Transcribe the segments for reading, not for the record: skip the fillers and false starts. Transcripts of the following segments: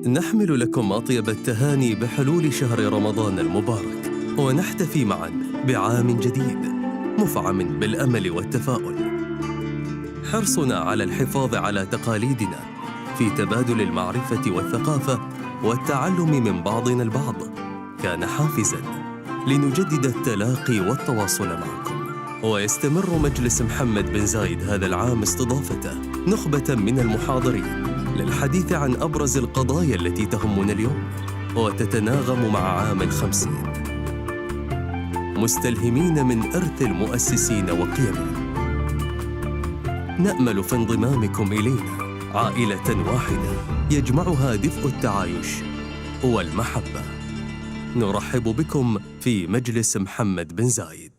نحمل لكم أطيب التهاني بحلول شهر رمضان المبارك، ونحتفي معاً بعام جديد مفعم بالأمل والتفاؤل. حرصنا على الحفاظ على تقاليدنا في تبادل المعرفة والثقافة والتعلم من بعضنا البعض كان حافزاً لنجدد التلاقي والتواصل معكم. ويستمر مجلس محمد بن زايد هذا العام استضافته نخبة من المحاضرين للحديث عن أبرز القضايا التي تهمنا اليوم وتتناغم مع عام 50، مستلهمين من إرث المؤسسين وقيمهم. نأمل في انضمامكم إلينا عائلة واحدة يجمعها دفء التعايش والمحبة. نرحب بكم في مجلس محمد بن زايد.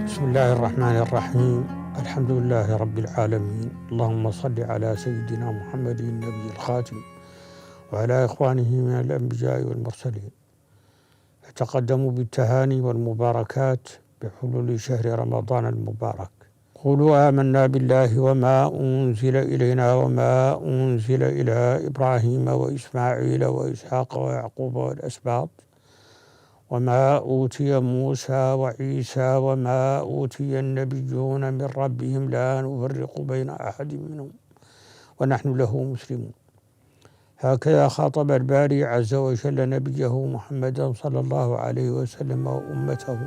بسم الله الرحمن الرحيم. الحمد لله رب العالمين. اللهم صل على سيدنا محمد النبي الخاتم وعلى إخوانه من الأنبياء والمرسلين. أتقدم بالتهاني والمباركات بحلول شهر رمضان المبارك. قولوا آمنا بالله وما أنزل إلينا وما أنزل إلى إبراهيم وإسماعيل وإسحاق ويعقوب والأسباط وما أوتي موسى وعيسى وما أوتي النبيون من ربهم لا نفرق بين أحد منهم ونحن له مسلمون. هكذا خاطب الباري عز وجل نبيه محمدا صلى الله عليه وسلم وأمته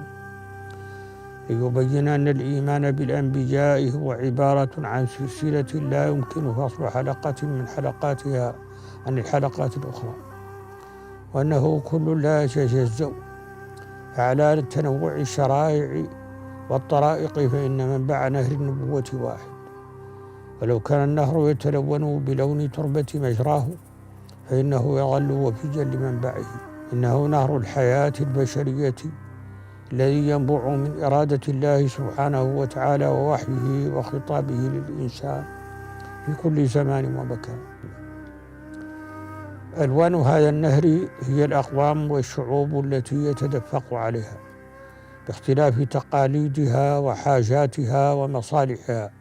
ليبين أن الإيمان بالأنبياء هو عبارة عن سلسلة لا يمكن فصل حلقة من حلقاتها عن الحلقات الأخرى، وأنه كل لا يتجزأ على تنوع الشرائع والطرائق، فإن منبع نهر النبوة واحد. ولو كان النهر يتلون بلون تربة مجراه فإنه يظل وفيا لمنبعه. إنه نهر الحياة البشرية الذي ينبع من إرادة الله سبحانه وتعالى ووحيه وخطابه للإنسان في كل زمان ومكان. ألوان هذا النهر هي الأقوام والشعوب التي يتدفق عليها باختلاف تقاليدها وحاجاتها ومصالحها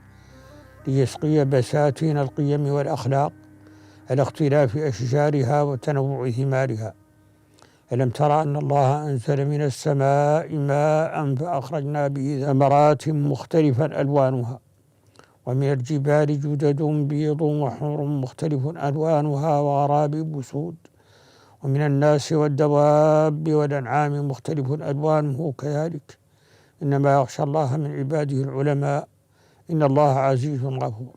ليسقي بساتين القيم والأخلاق على اختلاف أشجارها وتنوع ثمارها. ألم ترى أن الله أنزل من السماء ماء فأخرجنا به ثمرات مختلفا ألوانها ومن الجبال جدد بيض وحمر مختلف ألوانها وغرابيب سود ومن الناس والدواب والأنعام مختلف ألوانه كذلك. إنما يخشى الله من عباده العلماء إن الله عزيز غفور.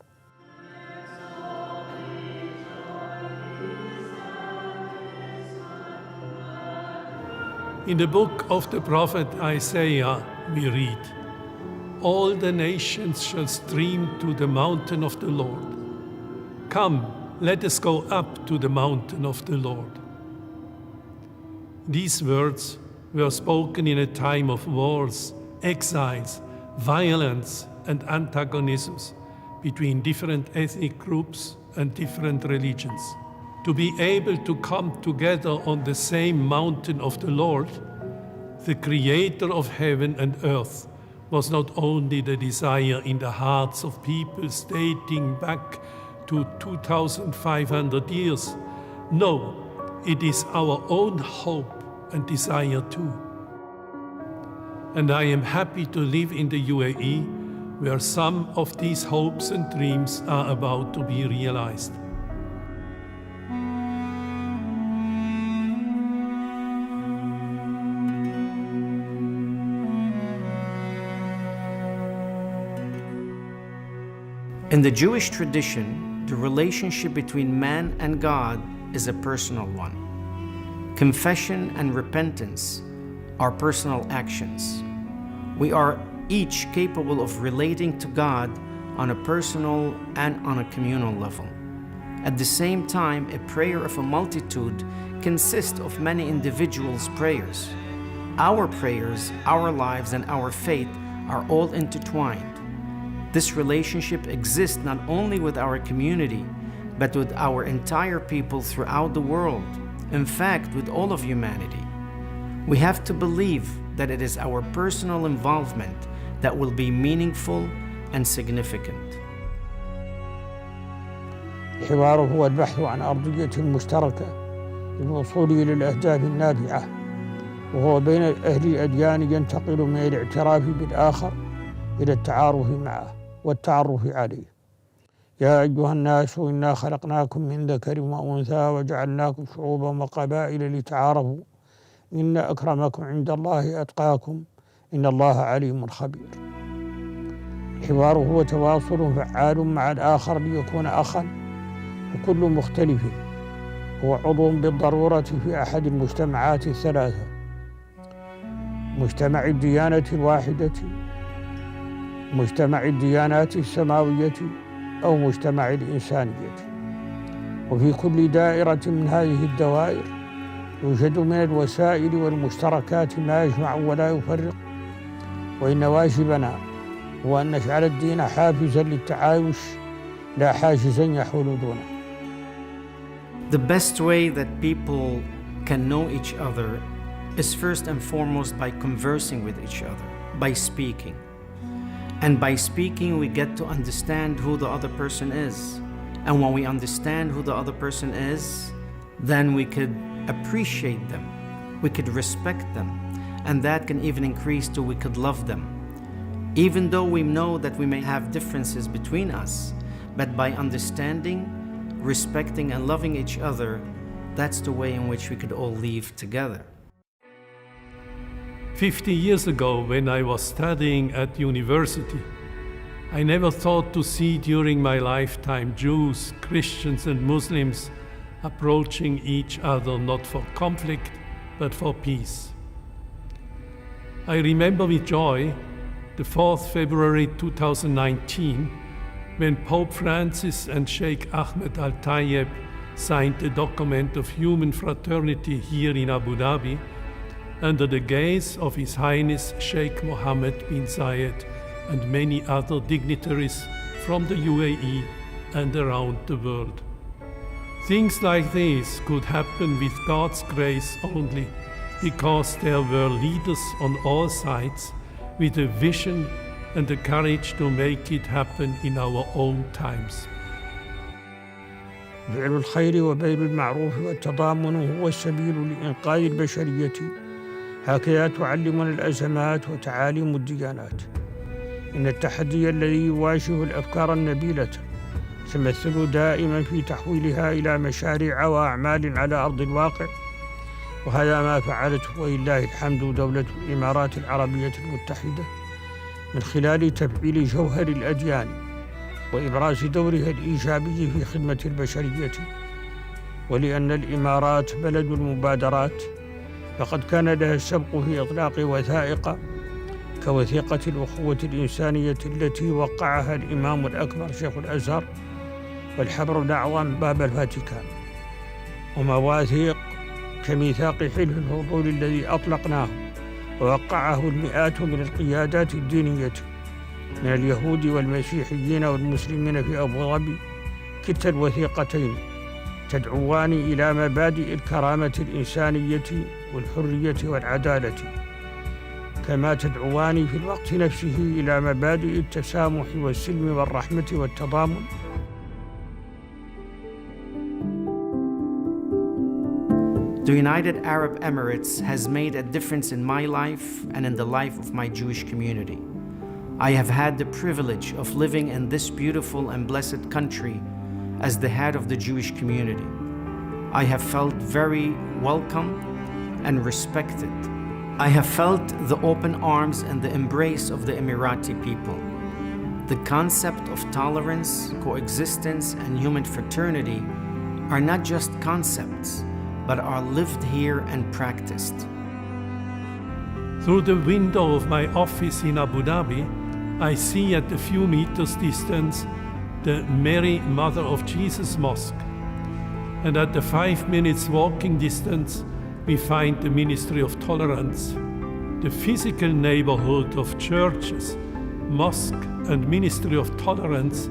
In the book of the prophet Isaiah we read, "All the nations shall stream to the mountain of the Lord. Come, let us go up to the mountain of the Lord." These words were spoken in a time of wars, exiles, violence, and antagonisms between different ethnic groups and different religions. To be able to come together on the same mountain of the Lord, the Creator of heaven and earth, was not only the desire in the hearts of peoples dating back to 2,500 years. No, it is our own hope and desire too. And I am happy to live in the UAE, where some of these hopes and dreams are about to be realized. In the Jewish tradition, the relationship between man and God is a personal one. Confession and repentance are personal actions. We are each capable of relating to God on a personal and on a communal level. At the same time, a prayer of a multitude consists of many individuals' prayers. Our prayers, our lives, and our faith are all intertwined. This relationship exists not only with our community, but with our entire people throughout the world, in fact with all of humanity. We have to believe that it is our personal involvement that will be meaningful and significant. الحوار هو البحث عن أرضية مشتركة للوصول إلى الأهداف النافعة، وهو بين أهل الأديان ينتقل من الاعتراف بالآخر إلى التعارف معه والتعرف عليه. يا أيها الناس إنا خلقناكم من ذكر وأنثى وجعلناكم شعوبا وقبائل لتعارفوا إن أكرمكم عند الله أتقاكم إن الله عليم خبير. الحوار هو تواصل فعال مع الآخر ليكون أخا، وكل مختلف هو عضو بالضرورة في أحد المجتمعات الثلاثة: مجتمع الديانة الواحدة، مجتمع الديانات السماوية، أو مجتمع الإنسانية. وفي كل دائرة من هذه الدوائر يوجد من الوسائل والمشتركات ما يجمع ولا يفرق، وإن واجبنا هو أن نجعل الدين حافزا للتعايش لا حاجزا يحول دونه. The best way that people can know each other is first and foremost by conversing with each other, by speaking. And by speaking, we get to understand who the other person is. And when we understand who the other person is, then we could appreciate them, we could respect them, and that can even increase to we could love them. Even though we know that we may have differences between us, but by understanding, respecting, and loving each other, that's the way in which we could all live together. 50 years ago, when I was studying at university, I never thought to see during my lifetime Jews, Christians, and Muslims approaching each other not for conflict, but for peace. I remember with joy the 4th February 2019, when Pope Francis and Sheikh Ahmed Al-Tayeb signed the document of human fraternity here in Abu Dhabi, under the gaze of His Highness Sheikh Mohammed bin Zayed and many other dignitaries from the UAE and around the world. Things like this could happen with God's grace only because there were leaders on all sides with a vision and the courage to make it happen in our own times. فعل الخير وبذل المعروف والتضامن هو السبيل لإنقاذ البشرية، هكذا تعلمنا الأزمات وتعاليم الديانات. إن التحدي الذي يواجه الأفكار النبيلة يتمثل دائما في تحويلها إلى مشاريع وأعمال على أرض الواقع، وهذا ما فعلته ولله الحمد دولة الإمارات العربية المتحدة من خلال تفعيل جوهر الأديان وإبراز دورها الإيجابي في خدمة البشرية. ولأن الإمارات بلد المبادرات، فقد كان لها السبق في إطلاق وثائق كوثيقة الأخوة الإنسانية التي وقعها الإمام الأكبر شيخ الأزهر والحبر الأعظم باب الفاتيكان، ومواثيق كميثاق حلف الفضول الذي أطلقناه ووقعه المئات من القيادات الدينية من اليهود والمسيحيين والمسلمين في أبو ظبي. كلتا الوثيقتين تدعوان إلى مبادئ الكرامة الإنسانية والحرية والعدالة، كما تدعوان في الوقت نفسه إلى مبادئ التسامح والسلم والرحمة والتضامن. The United Arab Emirates has made a difference in my life and in the life of my Jewish community. I have had the privilege of living in this beautiful and blessed country as the head of the Jewish community. I have felt very welcome and respected. I have felt the open arms and the embrace of the Emirati people. The concept of tolerance, coexistence, and human fraternity are not just concepts, but are lived here and practiced. Through the window of my office in Abu Dhabi, I see at a few meters distance the Mary Mother of Jesus Mosque, and at the 5 minutes walking distance we find the Ministry of Tolerance. The physical neighborhood of churches, mosque, and Ministry of Tolerance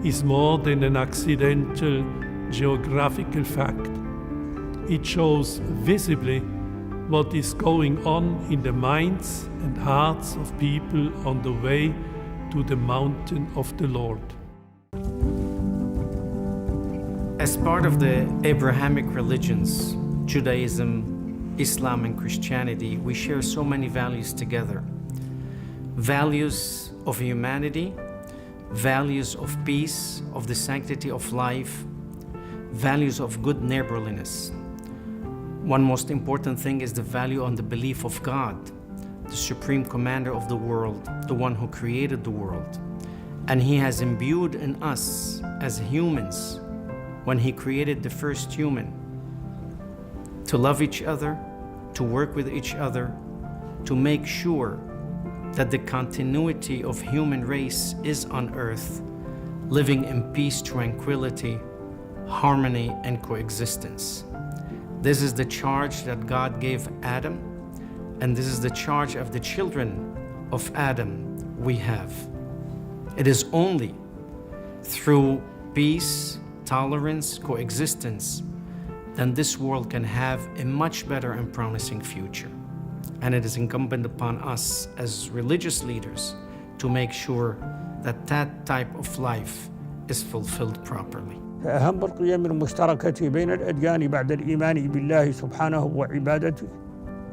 is more than an accidental geographical fact. it shows visibly what is going on in the minds and hearts of people on the way to the mountain of the Lord. As part of the Abrahamic religions, Judaism, Islam, and Christianity, we share so many values together. Values of humanity, values of peace, of the sanctity of life, values of good neighborliness. One most important thing is the value on the belief of God, the supreme commander of the world, the one who created the world. And He has imbued in us as humans, when He created the first human, to love each other, to work with each other, to make sure that the continuity of human race is on earth, living in peace, tranquility, harmony, and coexistence. This is the charge that God gave Adam, and this is the charge of the children of Adam we have. It is only through peace, tolerance, coexistence, then this world can have a much better and promising future. And it is incumbent upon us as religious leaders to make sure that that type of life is fulfilled properly. فأهم القيم المشتركة بين الأديان بعد الإيمان بالله سبحانه وعبادته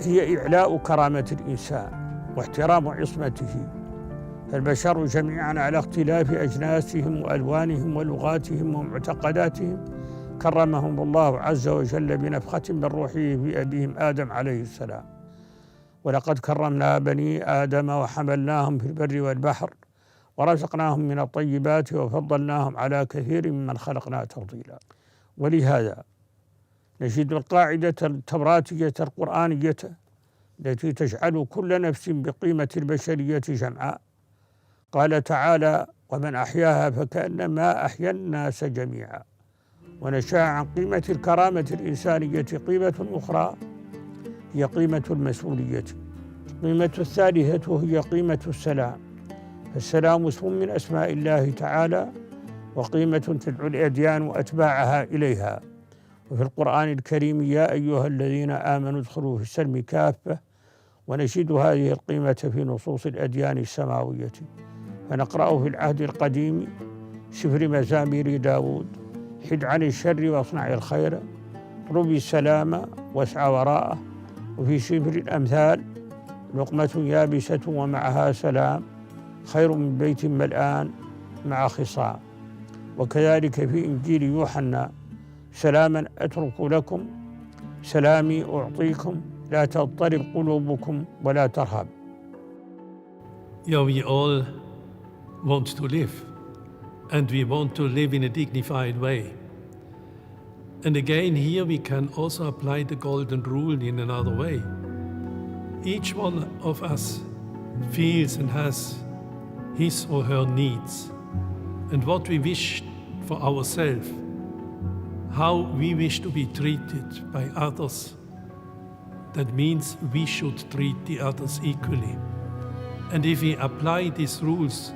هي إعلاء كرامة الإنسان واحترام عصمته. فالبشر جميعا على اختلاف أجناسهم وألوانهم ولغاتهم ومعتقداتهم كرمهم الله عز وجل بنفخة من روحه في أبيهم آدم عليه السلام. ولقد كرمنا بني آدم وحملناهم في البر والبحر ورزقناهم من الطيبات وفضلناهم على كثير ممن خلقنا تفضيلا. ولهذا نجد القاعدة التوراتية القرآنية التي تجعل كل نفس بقيمة البشرية جمعاء. قال تعالى: ومن أحياها فكأنما أحيا الناس جميعا. ونشاء عن قيمة الكرامة الإنسانية قيمة أخرى هي قيمة المسؤولية. القيمة الثالثة هي قيمة السلام. فالسلام اسم من أسماء الله تعالى وقيمة تدعو الأديان وأتباعها إليها. وفي القرآن الكريم: يا أيها الذين آمنوا ادخلوا في السلم كافة. ونجد هذه القيمة في نصوص الأديان السماوية، فنقرأ في العهد القديم سفر مزامير داود: حد عن الشر واصنع الخير، اطلب السلام واسعى وراءه. وفي سفر الأمثال: لقمة يابسة ومعها سلام خير من بيت ملآن مع خصام. وكذلك في إنجيل يوحنا: سلاما أترك لكم سلامي أعطيكم لا تضطرب قلوبكم ولا ترهب. Yeah, we all want to live, and we want to live in a dignified way. And again, here we can also apply the golden rule in another way. Each one of us feels and has his or her needs, and what we wish for ourselves, how we wish to be treated by others. That means we should treat the others equally. And if we apply these rules,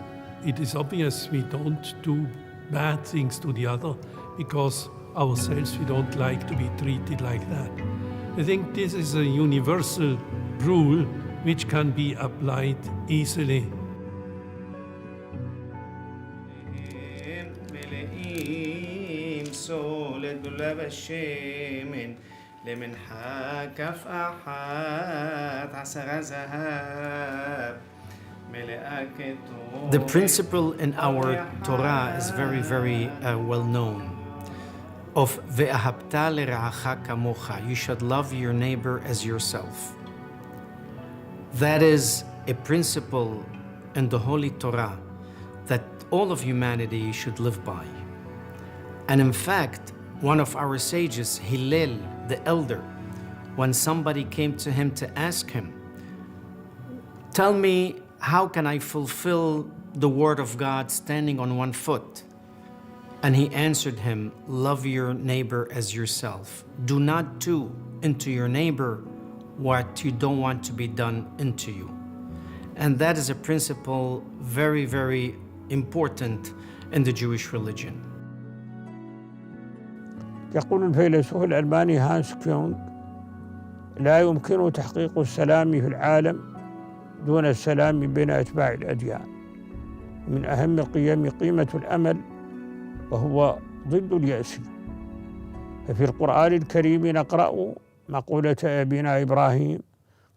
it is obvious we don't do bad things to the other, because ourselves we don't like to be treated like that. I think this is a universal rule which can be applied easily. The principle in our Torah is very, very well known. Of ve'ahabta l'ra'acha kamocha, you should love your neighbor as yourself. That is a principle in the Holy Torah that all of humanity should live by. And in fact, one of our sages, Hillel, the elder, when somebody came to him to ask him, tell me, how can I fulfill the word of God standing on one foot? And he answered him, love your neighbor as yourself. Do not do unto your neighbor what you don't want to be done unto you. And that is a principle very, very important in the Jewish religion. يقول الفيلسوف الألماني هانس كيونغ: لا يمكن تحقيق السلام في العالم دون السلام بين أتباع الأديان. من أهم القيم قيمة الأمل، وهو ضد اليأس. ففي القرآن الكريم نقرأ مقولة أبينا إبراهيم: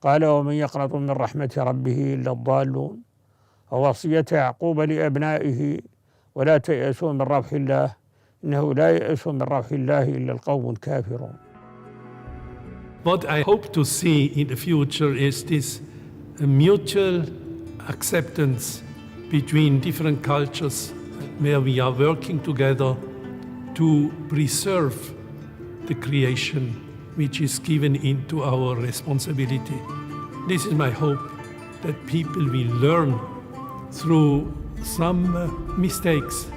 قال: ومن يقنط من رحمة ربه إلا الضالون. ووصية يعقوب لأبنائه: ولا تيأسوا من روح الله إنه لا ييأس من روح الله إلا القوم الكافرون. What I hope to see in the future is this mutual acceptance between different cultures, where we are working together to preserve the creation which is given into our responsibility. This is my hope, that people will learn through some mistakes,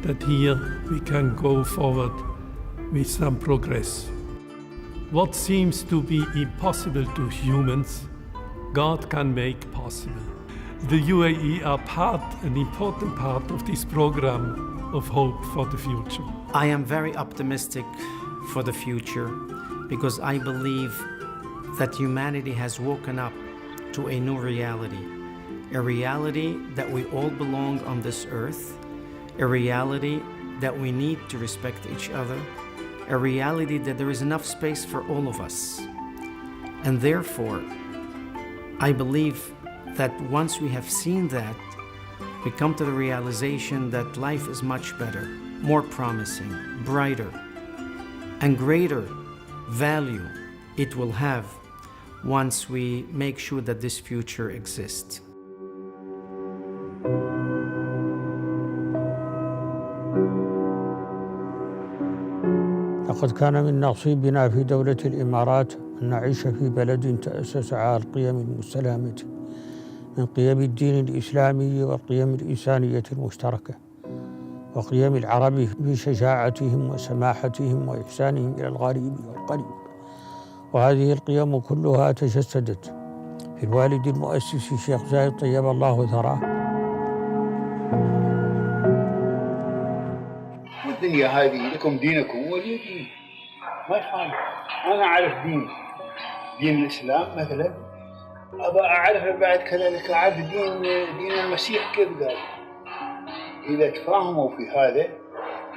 that here we can go forward with some progress. What seems to be impossible to humans, God can make possible. The UAE are an important part of this program of hope for the future. I am very optimistic for the future because I believe that humanity has woken up to a new reality, a reality that we all belong on this earth, a reality that we need to respect each other, a reality that there is enough space for all of us. And therefore, I believe that once we have seen that, we come to the realization that life is much better, more promising, brighter, and greater value it will have once we make sure that this future exists. لقد كان من نصيبنا في دولة الإمارات أن نعيش في بلد تأسس على القيم المستلامة من قيم الدين الإسلامي والقيم الإنسانية المشتركة، وقيم العرب بشجاعتهم وسماحتهم وإحسانهم إلى الغريب والقريب. وهذه القيم كلها تجسدت في الوالد المؤسس الشيخ زايد طيب الله ثراه. والدنيا هذه لكم دينكم ولي دين، ما يخالف. أنا أعرف دين الإسلام مثلا، أبى أعرف بعد كذلك أعرف دين المسيح كيف قال. إذا تفاهموا في هذا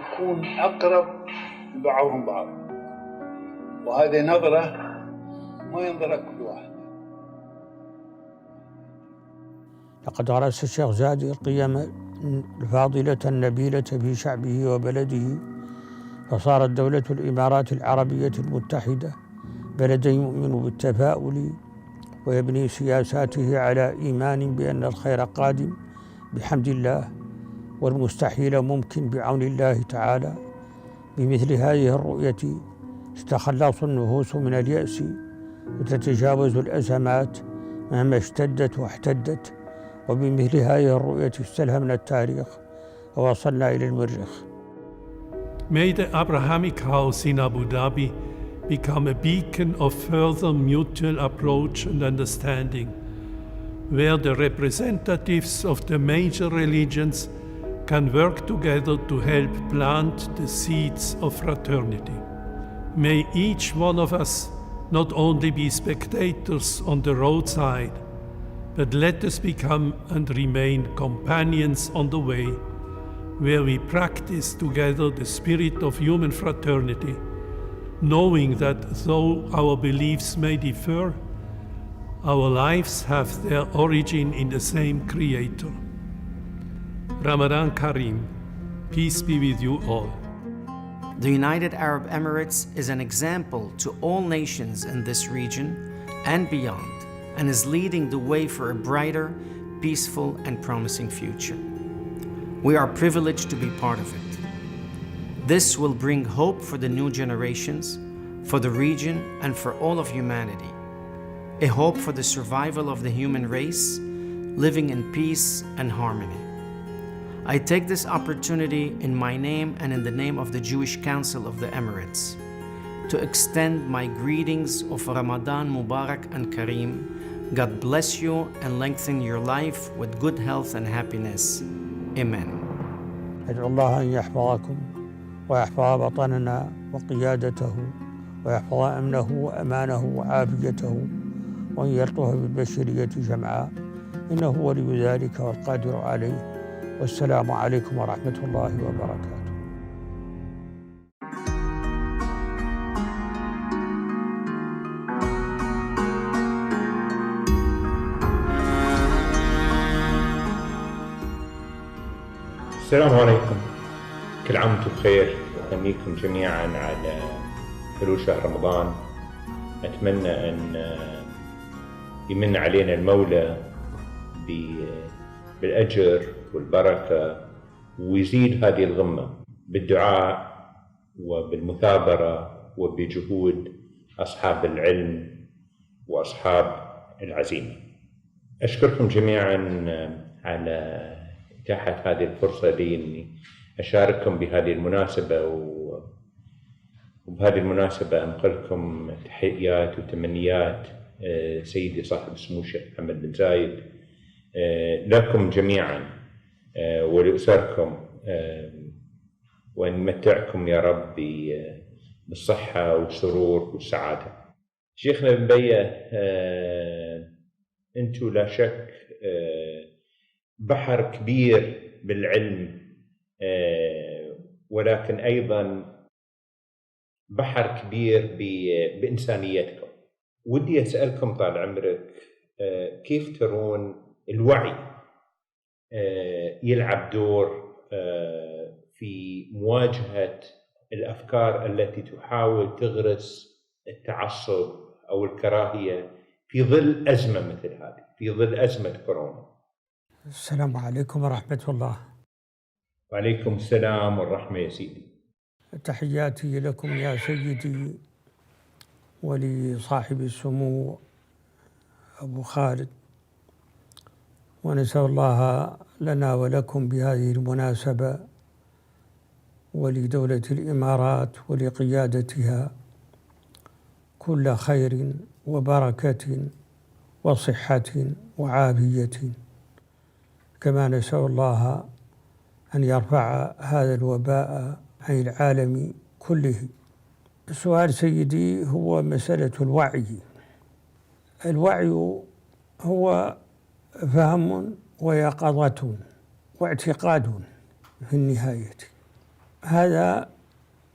يكون أقرب بعضهم بعض، وهذه نظرة ما ينظرها كل واحد. لقد غرس الشيخ زايد القيم الفاضلة النبيلة في شعبه وبلده، فصارت دولة الإمارات العربية المتحدة بلدا يؤمن بالتفاؤل ويبني سياساته على إيمان بأن الخير قادم بحمد الله، والمستحيل ممكن بعون الله تعالى. بمثل هذه الرؤية تتخلص النفوس من اليأس وتتجاوز الأزمات مهما اشتدت واحتدت. وبمثل هذه الرؤية استلهمنا التاريخ ووصلنا إلى المريخ. May the Abrahamic house in Abu Dhabi become a beacon of further mutual approach and understanding, where the representatives of the major religions can work together to help plant the seeds of fraternity. May each one of us not only be spectators on the roadside, but let us become and remain companions on the way, where we practice together the spirit of human fraternity, knowing that though our beliefs may differ, our lives have their origin in the same Creator. Ramadan Kareem, peace be with you all. The United Arab Emirates is an example to all nations in this region and beyond, and is leading the way for a brighter, peaceful, and promising future. We are privileged to be part of it. This will bring hope for the new generations, for the region, and for all of humanity. A hope for the survival of the human race, living in peace and harmony. I take this opportunity in my name and in the name of the Jewish Council of the Emirates to extend my greetings of Ramadan Mubarak and Kareem. God bless you and lengthen your life with good health and happiness. Amen. أدعو الله أن يحفظكم ويحفظ وطننا وقيادته، ويحفظ أمنه وأمانه وعافيته، وأن يلطف بالبشرية جمعاء، إنه ولي ذلك والقادر عليه. والسلام عليكم ورحمة الله وبركاته. السلام عليكم، كل عام وانتم بخير، وأهنيكم جميعا على حلول شهر رمضان. أتمنى أن يمن علينا المولى بالأجر والبركة، ويزيد هذه الغمة بالدعاء وبالمثابرة وبجهود أصحاب العلم وأصحاب العزيمة. أشكركم جميعا على إتاحة هذه الفرصة لي إني أشارككم بهذه المناسبة، وبهذه المناسبة أنقلكم تحيات وتمنيات سيدي صاحب السمو الشيخ محمد بن زايد لكم جميعا ولأسركم، وأن يمتعكم يا رب بالصحة والسرور والسعادة. شيخنا بن بية، أنتم لا شك بحر كبير بالعلم، ولكن أيضا بحر كبير بإنسانيتكم. ودي أسألكم طال عمرك، كيف ترون الوعي يلعب دور في مواجهة الأفكار التي تحاول تغرس التعصب أو الكراهية في ظل أزمة مثل هذه، في ظل أزمة كورونا؟ السلام عليكم ورحمة الله. وعليكم السلام والرحمة يا سيدي. تحياتي لكم يا سيدي ولصاحب السمو أبو خالد، ونسأل الله لنا ولكم بهذه المناسبة ولدولة الإمارات ولقيادتها كل خير وبركة وصحة وعافية، كما نسأل الله أن يرفع هذا الوباء عن العالم كله. السؤال سيدي هو مسألة الوعي. الوعي هو فهم ويقظة واعتقاد في النهاية. هذا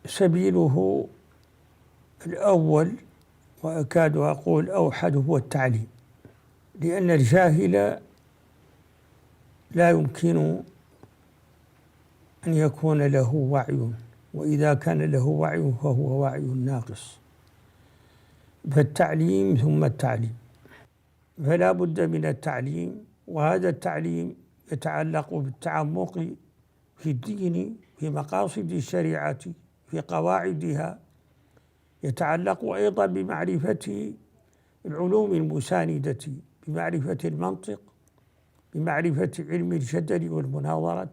سبيله الأول، وأكاد أقول أوحد، هو التعليم، لأن الجاهل لا يمكن أن يكون له وعي، وإذا كان له وعي فهو وعي ناقص. فالتعليم ثم التعليم، فلا بد من التعليم، وهذا التعليم يتعلق بالتعمق في الدين، في مقاصد الشريعة، في قواعدها، يتعلق أيضا بمعرفة العلوم المساندة، بمعرفة المنطق، بمعرفة علم الجدل والمناظرة،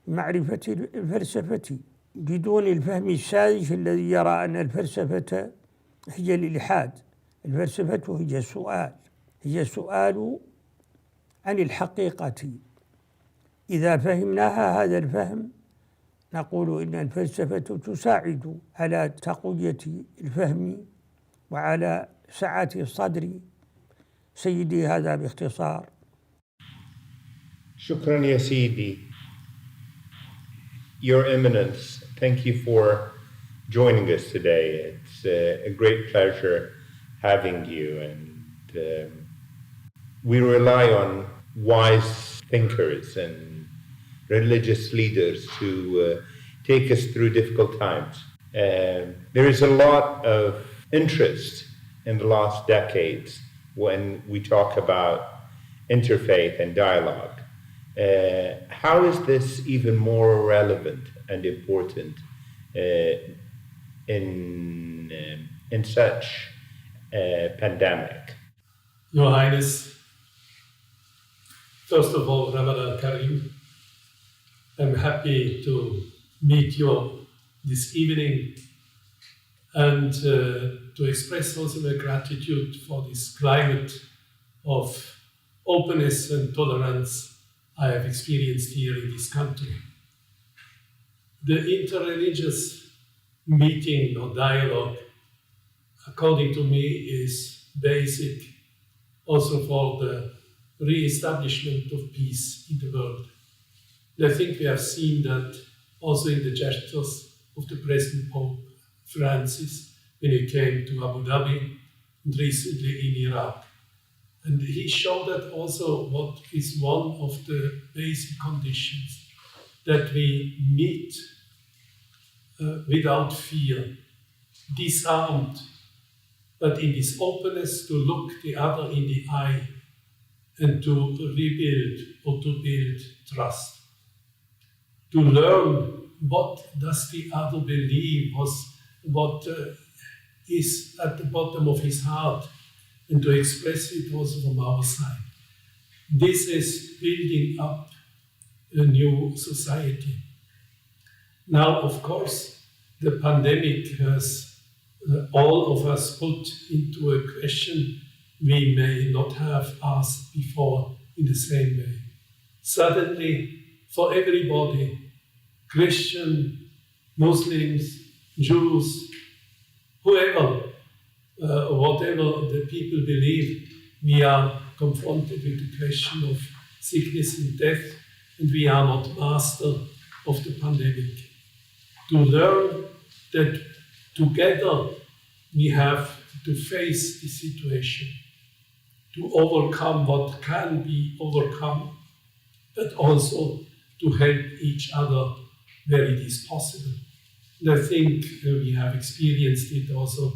بمعرفة الفلسفة، بدون الفهم الساذج الذي يرى أن الفلسفة هي الإلحاد. الفلسفة هي السؤال، هي سؤال عن الحقيقة. إذا فهمناها هذا الفهم نقول إن الفلسفة تساعد على تقوية الفهم وعلى سعة الصدر. سيدي هذا باختصار. شكرا يا سيدي. Your Eminence, thank you for joining us today. It's a great pleasure having you, and we rely on wise thinkers and religious leaders to take us through difficult times. There is a lot of interest in the last decades when we talk about interfaith and dialogue. How is this even more relevant and important in such a pandemic? Your Highness, first of all, Ramadan Kareem. I'm happy to meet you this evening and to express also my gratitude for this climate of openness and tolerance I have experienced here in this country. The interreligious meeting or dialogue, according to me, is basic also for the re-establishment of peace in the world. And I think we have seen that also in the gestures of the present Pope Francis when he came to Abu Dhabi and recently in Iraq. And he showed that also what is one of the basic conditions, that we meet without fear, disarmed, but in this openness to look the other in the eye and to rebuild or to build trust. To learn what does the other believe, what is at the bottom of his heart, and to express it also from our side. This is building up a new society. Now, of course, the pandemic has all of us put into a question we may not have asked before in the same way. Suddenly, for everybody, Christian, Muslims, Jews, whoever, whatever the people believe, we are confronted with the question of sickness and death, and we are not master of the pandemic. To learn that together we have to face the situation, to overcome what can be overcome, but also to help each other where it is possible. And I think we have experienced it also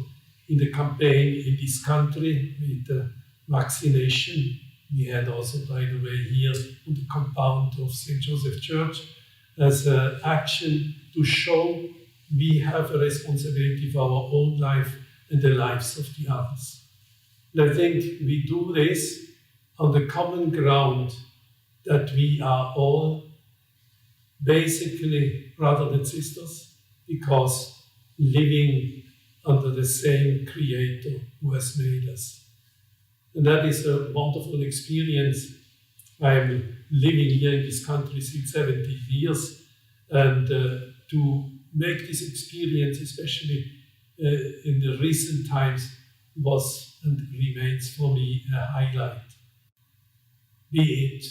in the campaign in this country with the vaccination. We had also, by the way, here on the compound of St. Joseph Church as an action to show we have a responsibility for our own life and the lives of the others. And I think we do this on the common ground that we are all basically brothers and sisters, because living under the same Creator who has made us. And that is a wonderful experience. I am living here in this country since 70 years, and to make this experience, especially in the recent times, was and remains for me a highlight. Be it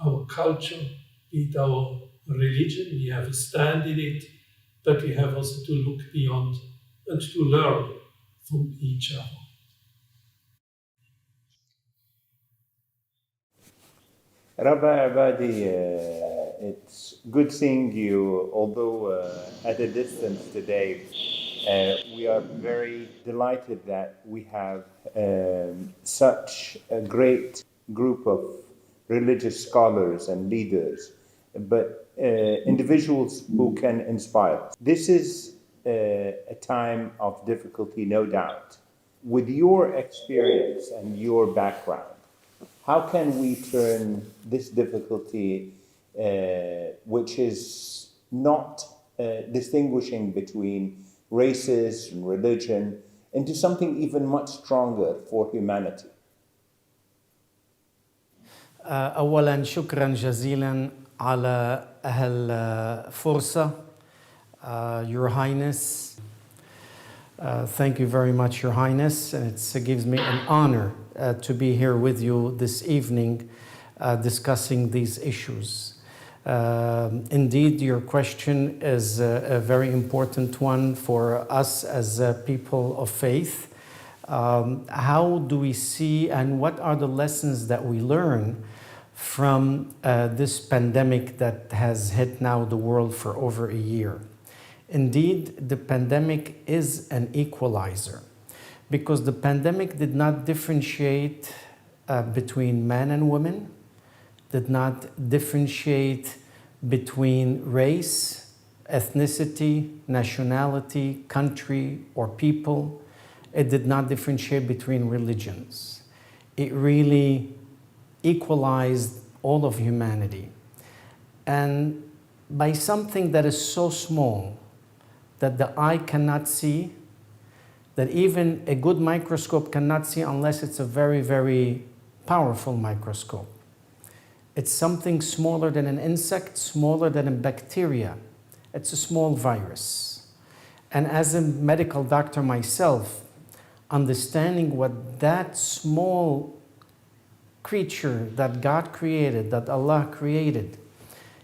our culture, be it our religion, we have a stand in it, but we have also to look beyond and to learn from each other. Rabbi Abadie, it's good seeing you, although at a distance today. We are very delighted that we have such a great group of religious scholars and leaders, but individuals who can inspire. This is a time of difficulty, no doubt. With your experience and your background, how can we turn this difficulty, which is not distinguishing between races and religion, into something even much stronger for humanity? أولاً شكراً جزيلاً على هالفرصة. Your Highness, thank you very much, Your Highness, and it gives me an honor to be here with you this evening discussing these issues. Indeed, your question is a very important one for us as people of faith. How do we see and what are the lessons that we learn from this pandemic that has hit now the world for over a year? Indeed, the pandemic is an equalizer, because the pandemic did not differentiate between men and women, did not differentiate between race, ethnicity, nationality, country, or people. It did not differentiate between religions. It really equalized all of humanity. And by something that is so small that the eye cannot see, that even a good microscope cannot see unless it's a very, very powerful microscope. It's something smaller than an insect, smaller than a bacteria. It's a small virus. And as a medical doctor myself, understanding what that small creature that God created, that Allah created,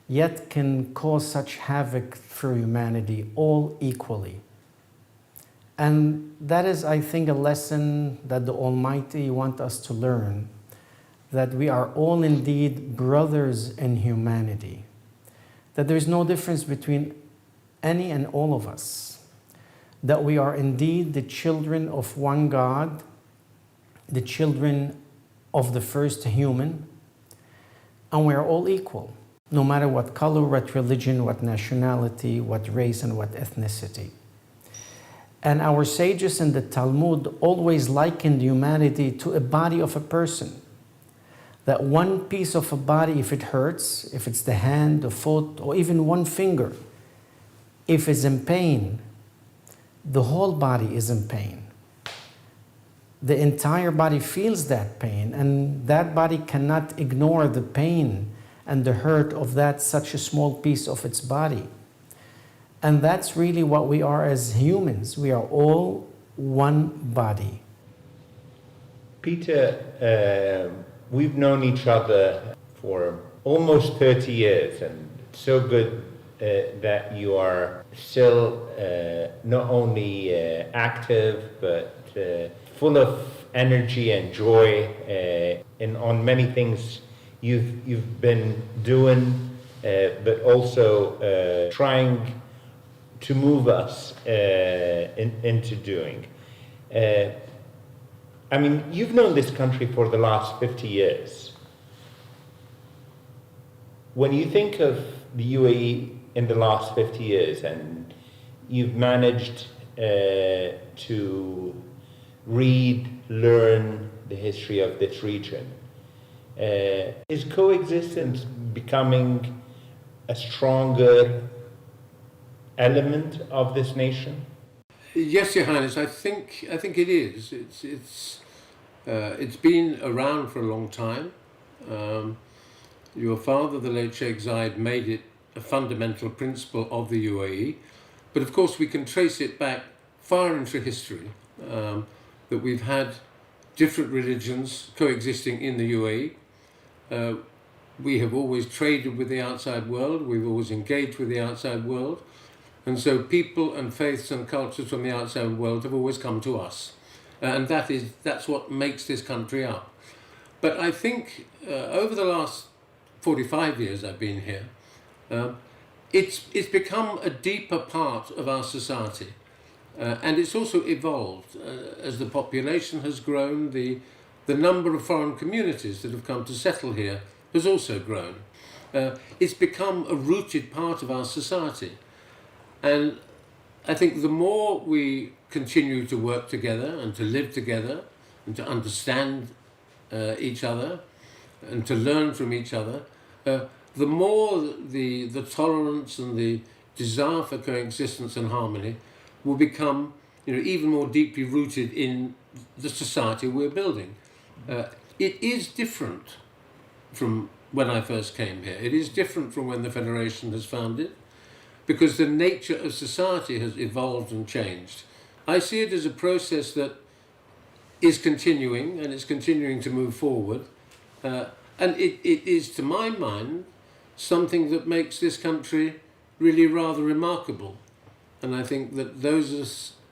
yet can cause such havoc for humanity all equally. And that is, I think, a lesson that the Almighty wants us to learn, that we are all indeed brothers in humanity, that there is no difference between any and all of us, that we are indeed the children of one God, the children of the first human, and we are all equal, no matter what color, what religion, what nationality, what race, and what ethnicity. And our sages in the Talmud always likened humanity to a body of a person. That one piece of a body, if it hurts, if it's the hand, the foot, or even one finger, if it's in pain, the whole body is in pain. The entire body feels that pain, and that body cannot ignore the pain and the hurt of that such a small piece of its body. And that's really what we are as humans. We are all one body. Peter, we've known each other for almost 30 years, and it's so good that you are still not only active, but full of energy and joy and on many things you've been doing, but also trying to move us into doing. I mean, you've known this country for the last 50 years. When you think of the UAE in the last 50 years, and you've managed to read, learn the history of this region, is coexistence becoming a stronger element of this nation? Yes, Your Highness, I think it is. It's been around for a long time. Your father, the late Sheikh Zayed, made it a fundamental principle of the UAE, but of course we can trace it back far into history, that we've had different religions coexisting in the UAE. We have always traded with the outside world, we've always engaged with the outside world, and so people and faiths and cultures from the outside world have always come to us. And that's what makes this country up. But I think over the last 45 years I've been here, it's become a deeper part of our society. And it's also evolved. As the population has grown, the number of foreign communities that have come to settle here has also grown. It's become a rooted part of our society. And I think the more we continue to work together and to live together and to understand each other and to learn from each other, the more the tolerance and the desire for coexistence and harmony will become, even more deeply rooted in the society we're building. It is different from when I first came here. It is different from when the Federation was founded, because the nature of society has evolved and changed. I see it as a process that is continuing, and it's continuing to move forward. And it is, to my mind, something that makes this country really rather remarkable. And I think that those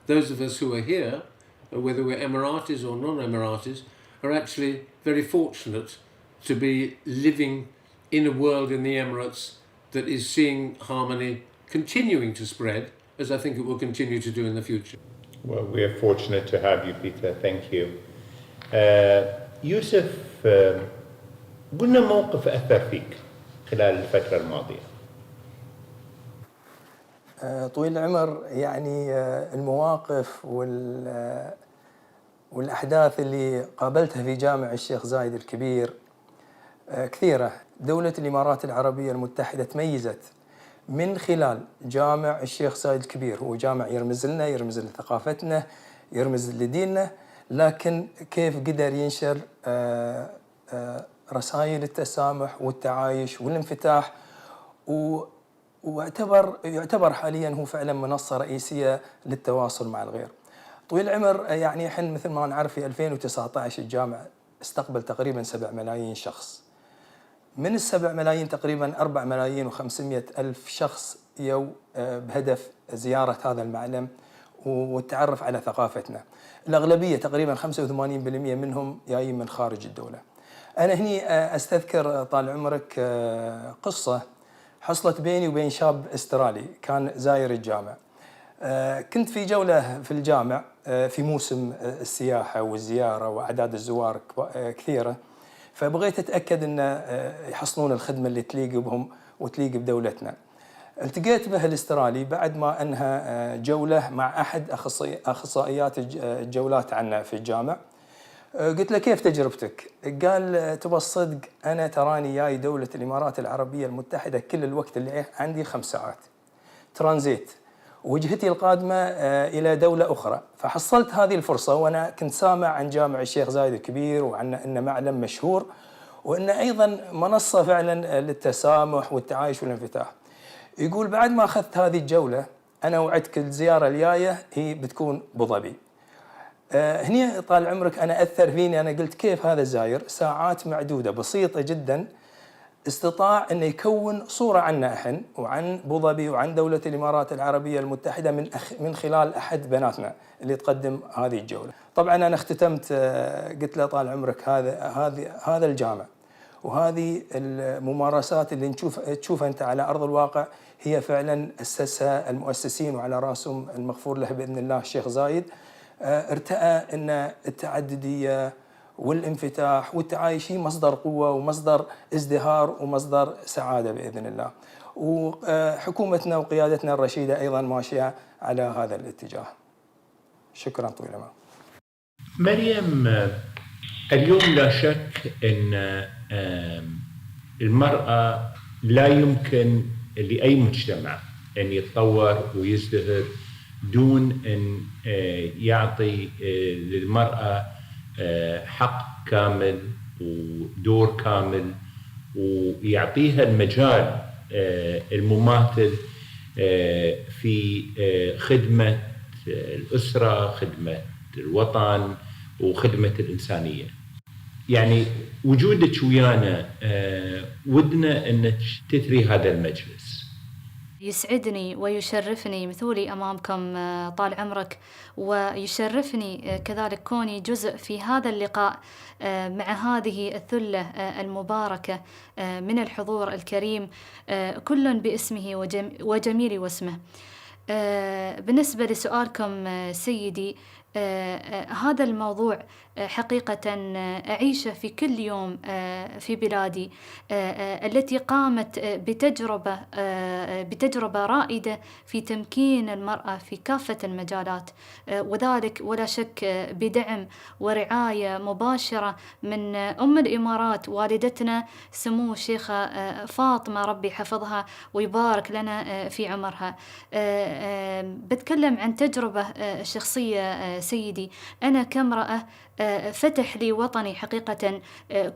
of us who are here, whether we're Emiratis or non-Emiratis, are actually very fortunate to be living in a world in the Emirates that is seeing harmony continuing to spread, as I think it will continue to do in the future. Well, we are fortunate to have you, Peter. Thank you. يوسف، قلنا موقف أثر فيك خلال الفترة الماضية. طويل العمر، يعني المواقف والأحداث اللي قابلتها في جامع الشيخ زايد الكبير كثيرة. دولة الإمارات العربية المتحدة تميزت من خلال جامع الشيخ زايد الكبير. هو جامع يرمز لنا، يرمز لثقافتنا، يرمز لديننا، لكن كيف قدر ينشر رسائل التسامح والتعايش والانفتاح يعتبر حاليا هو فعلا منصة رئيسية للتواصل مع الغير. طويل العمر يعني احنا مثل ما نعرف في 2019 الجامع استقبل تقريبا 7 ملايين شخص. من ال7 ملايين تقريبا 4 ملايين و500 ألف شخص يو بهدف زيارة هذا المعلم والتعرف على ثقافتنا. الأغلبية تقريبا 85% منهم جايين من خارج الدولة. أنا هني أستذكر طال عمرك قصة حصلت بيني وبين شاب استرالي كان زاير الجامع. كنت في جولة في الجامع في موسم السياحة والزيارة وأعداد الزوار كثيرة، فبغيت أتأكد أن يحصلون الخدمة اللي تليق بهم وتليق بدولتنا. التقيت به الاسترالي بعد ما أنهى جولة مع أحد أخصائيات الجولات عنا في الجامع. قلت له كيف تجربتك؟ قال تبى الصدق أنا تراني جاي دولة الإمارات العربية المتحدة كل الوقت اللي عندي 5 ساعات ترانزيت، وجهتي القادمة إلى دولة أخرى. فحصلت هذه الفرصة وأنا كنت سامع عن جامع الشيخ زايد الكبير وعن أنه معلم مشهور وأنه أيضا منصة فعلا للتسامح والتعايش والانفتاح. يقول بعد ما أخذت هذه الجولة أنا وعدتك الزيارة الجاية هي بتكون أبوظبي. هني طال عمرك أنا أثر فيني، أنا قلت كيف هذا الزاير ساعات معدودة بسيطة جدا استطاع أن يكون صورة عنا إحنا وعن أبوظبي وعن دولة الإمارات العربية المتحدة من خلال أحد بناتنا اللي تقدم هذه الجولة. طبعا أنا اختتمت قلت له طال عمرك هذا الجامع وهذه الممارسات اللي تشوفها أنت على أرض الواقع هي فعلا أسسها المؤسسين وعلى رأسهم المغفور له بإذن الله الشيخ زايد. ارتأى أن التعددية والانفتاح والتعايش هي مصدر قوة ومصدر ازدهار ومصدر سعادة بإذن الله. وحكومتنا وقيادتنا الرشيدة أيضا ماشية على هذا الاتجاه. شكرا طويل العمر. مريم، اليوم لا شك أن المرأة لا يمكن لأي مجتمع أن يتطور ويزدهر دون أن يعطي للمرأة حق كامل ودور كامل ويعطيها المجال المماثل في خدمة الأسرة، خدمة الوطن وخدمة الإنسانية. يعني وجودك ويانا ودنا أن تثري هذا المجلس. يسعدني ويشرفني مثولي أمامكم طال عمرك، ويشرفني كذلك كوني جزء في هذا اللقاء مع هذه الثلة المباركة من الحضور الكريم، كل باسمه وجميل واسمه. بالنسبة لسؤالكم سيدي، هذا الموضوع حقيقة أعيشه في كل يوم في بلادي التي قامت بتجربة رائدة في تمكين المرأة في كافة المجالات، وذلك ولا شك بدعم ورعاية مباشرة من أم الإمارات والدتنا سمو الشيخة فاطمة، ربي حفظها ويبارك لنا في عمرها. بتكلم عن تجربة شخصية سيدي. أنا كامرأة فتح لي وطني حقيقة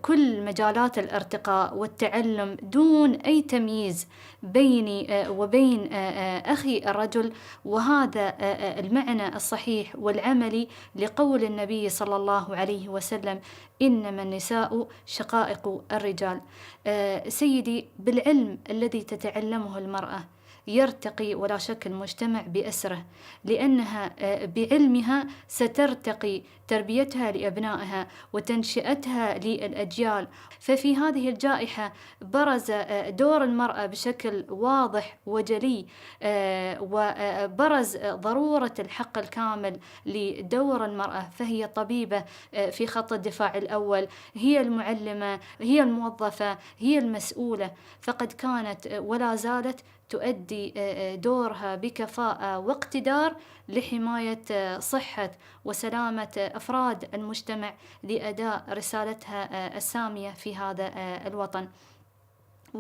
كل مجالات الارتقاء والتعلم دون أي تمييز بيني وبين أخي الرجل، وهذا المعنى الصحيح والعملي لقول النبي صلى الله عليه وسلم: إنما النساء شقائق الرجال. سيدي، بالعلم الذي تتعلمه المرأة يرتقي ولا شك المجتمع بأسره، لأنها بعلمها سترتقي تربيتها لأبنائها وتنشئتها للأجيال. ففي هذه الجائحة برز دور المرأة بشكل واضح وجلي، وبرز ضرورة الحق الكامل لدور المرأة، فهي طبيبة في خط الدفاع الأول، هي المعلمة، هي الموظفة، هي المسؤولة، فقد كانت ولا زالت تؤدي دورها بكفاءة واقتدار لحماية صحة وسلامة أفراد المجتمع لأداء رسالتها السامية في هذا الوطن.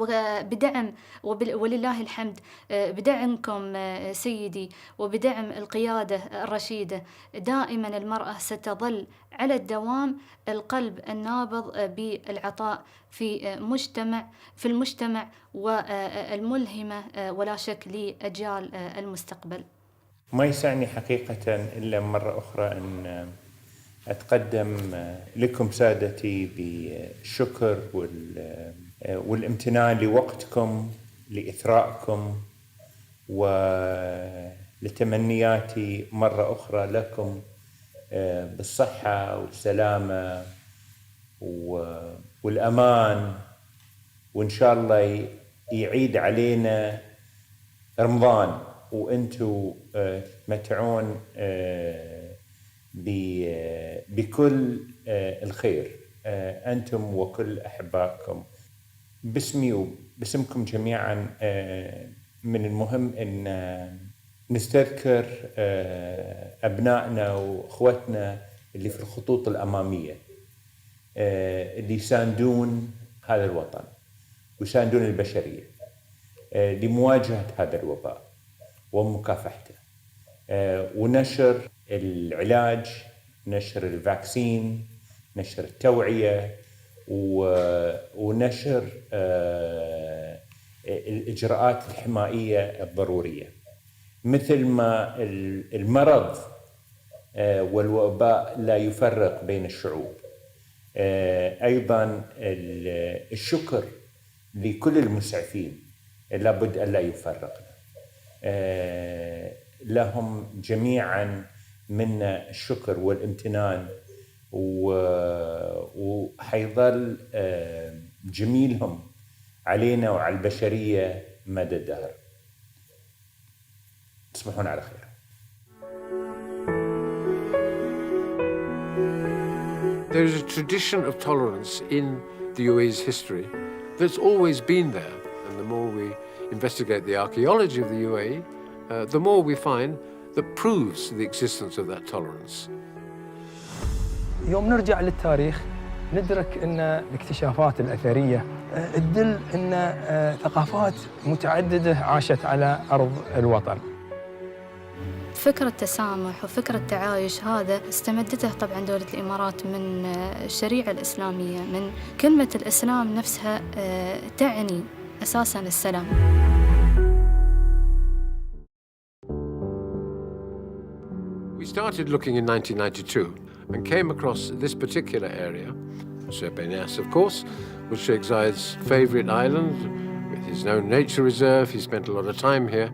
وبدعم ولله الحمد بدعمكم سيدي وبدعم القيادة الرشيدة دائما المرأة ستظل على الدوام القلب النابض بالعطاء في المجتمع والملهمة ولا شك لأجيال المستقبل. ما يسعني حقيقة إلا مرة أخرى أن أتقدم لكم سادتي بالشكر والامتنان لوقتكم، لإثرائكم، ولتمنياتي مرة أخرى لكم بالصحة والسلامة والأمان، وإن شاء الله يعيد علينا رمضان وأنتوا تمتعون بكل الخير أنتم وكل أحبائكم. باسمي وباسمكم جميعا من المهم أن نستذكر أبنائنا وأخوتنا اللي في الخطوط الأمامية، اللي يساندون هذا الوطن ويساندون البشرية لمواجهة هذا الوباء ومكافحته، ونشر العلاج، نشر الفاكسين، نشر التوعية، ونشر الإجراءات الحمائية الضرورية. مثل ما المرض والوباء لا يفرق بين الشعوب، أيضا الشكر لكل المسعفين لابد أن لا يفرقنا. لهم جميعا منا الشكر والامتنان، وحيظل جميلهم علينا وعلى البشرية مدى الدهر. تصبحون على خير. There is a tradition of tolerance in the UAE's history that's always been there, and the more we investigate the archaeology of the UAE, the more we find that proves the existence of that tolerance. يوم نرجع للتاريخ ندرك أن الاكتشافات الأثرية تدل أن ثقافات متعددة عاشت على أرض الوطن. فكرة التسامح وفكرة التعايش هذا استمدته طبعا دولة الإمارات من الشريعة الإسلامية، من كلمة الإسلام نفسها تعني أساسا السلام. We started looking in 1992 and came across this particular area. Bayyah, of course, was Sheikh Zayed's favourite island with his own nature reserve. He spent a lot of time here.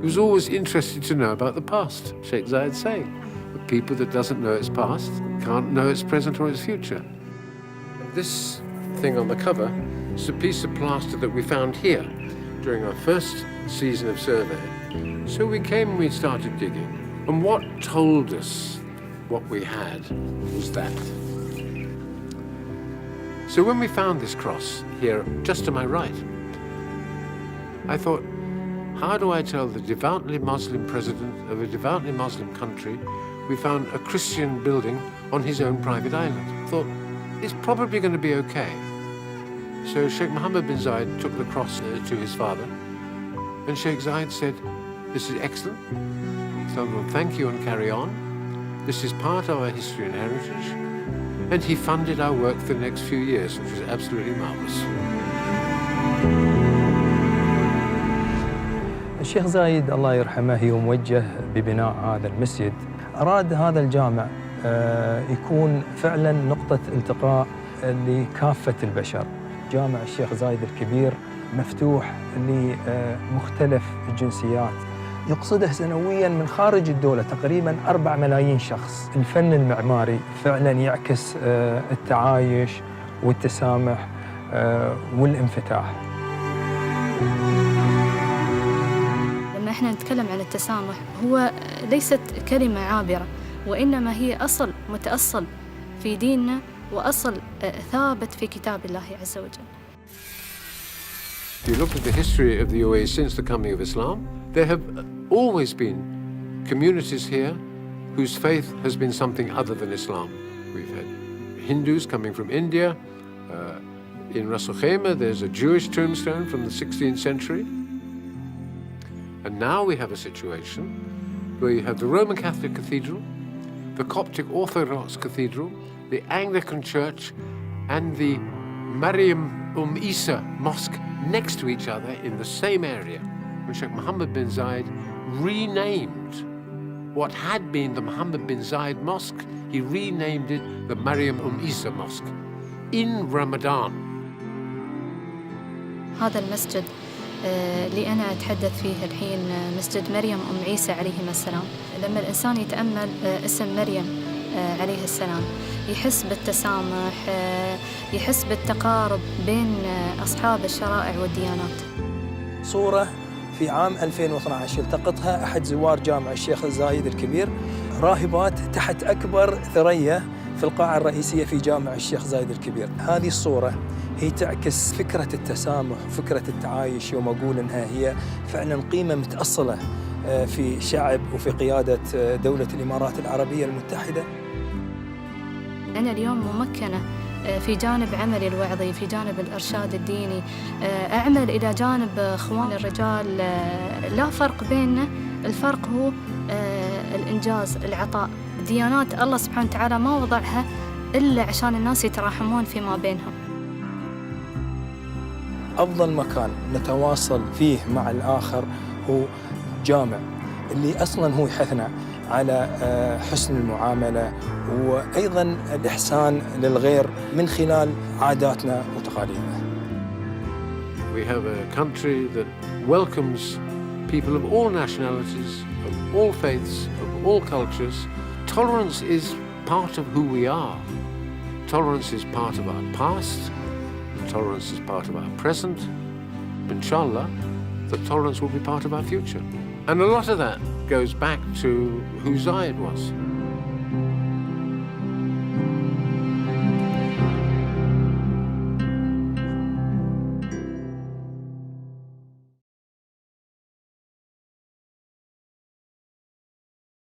He was always interested to know about the past, Sheikh Zayed saying. The people that doesn't know its past can't know its present or its future. This thing on the cover is a piece of plaster that we found here during our first season of survey. So we came and we started digging. And what told us what we had was that. So when we found this cross here, just to my right, I thought, how do I tell the devoutly Muslim president of a devoutly Muslim country we found a Christian building on his own private island? I thought, it's probably going to be okay. So Sheikh Mohammed bin Zayed took the cross to his father, and Sheikh Zayed said, this is excellent. Tell them thank you and carry on. This is part of our history and heritage. And he funded our work for the next few years, which was absolutely marvelous. الشيخ زايد الله يرحمه يوم وجه ببناء هذا المسجد أراد هذا الجامع يكون فعلا نقطة التقاء لكافة البشر. جامع الشيخ زايد الكبير مفتوح لمختلف الجنسيات، يقصده سنوياً من خارج الدولة تقريباً 4 ملايين شخص. الفن المعماري فعلاً يعكس التعايش والتسامح والانفتاح. لما احنا نتكلم عن التسامح هو ليست كلمة عابرة، وإنما هي أصل متأصل في ديننا وأصل ثابت في كتاب الله عز وجل. If you look at the history of the UAE since the coming of Islam, there have always been communities here whose faith has been something other than Islam. We've had Hindus coming from India, in Ras Al Khaimah, there's a Jewish tombstone from the 16th century. And now we have a situation where you have the Roman Catholic Cathedral, the Coptic Orthodox Cathedral, the Anglican Church, and the Maryam Isa Mosque next to each other in the same area. When Sheikh Mohammed bin Zayed renamed what had been the Mohammed bin Zayed Mosque, he renamed it the Maryam Isa Mosque in Ramadan. هذا المسجد اللي أنا أتحدث فيه الحين مسجد مريم عيسى عليهما السلام. لما الإنسان يتأمل اسم مريم عليه السلام يحس بالتسامح، يحس بالتقارب بين أصحاب الشرائع والديانات. صورة في عام 2012 يلتقطها أحد زوار جامع الشيخ زايد الكبير، راهبات تحت أكبر ثريا في القاعة الرئيسية في جامع الشيخ زايد الكبير. هذه الصورة هي تعكس فكرة التسامح وفكرة التعايش، يوم أقول إنها هي فعلاً قيمة متأصلة في شعب وفي قيادة دولة الإمارات العربية المتحدة. أنا اليوم ممكنة في جانب عملي الوعظي، في جانب الإرشاد الديني، أعمل إلى جانب إخوان الرجال. لا فرق بيننا، الفرق هو الإنجاز، العطاء. الديانات الله سبحانه وتعالى ما وضعها إلا عشان الناس يتراحمون فيما بينهم. أفضل مكان نتواصل فيه مع الآخر هو جامع، اللي أصلاً هو يحثنا على حسن المعاملة وأيضاً الإحسان للغير من خلال عاداتنا وتقاليدنا. We have a country that welcomes people of all nationalities, of all faiths, of all cultures. Tolerance is part of who we are. Tolerance is part of our past. Tolerance is part of our present. Inshallah, the tolerance will be part of our future. And a lot of that goes back to who Zayed was.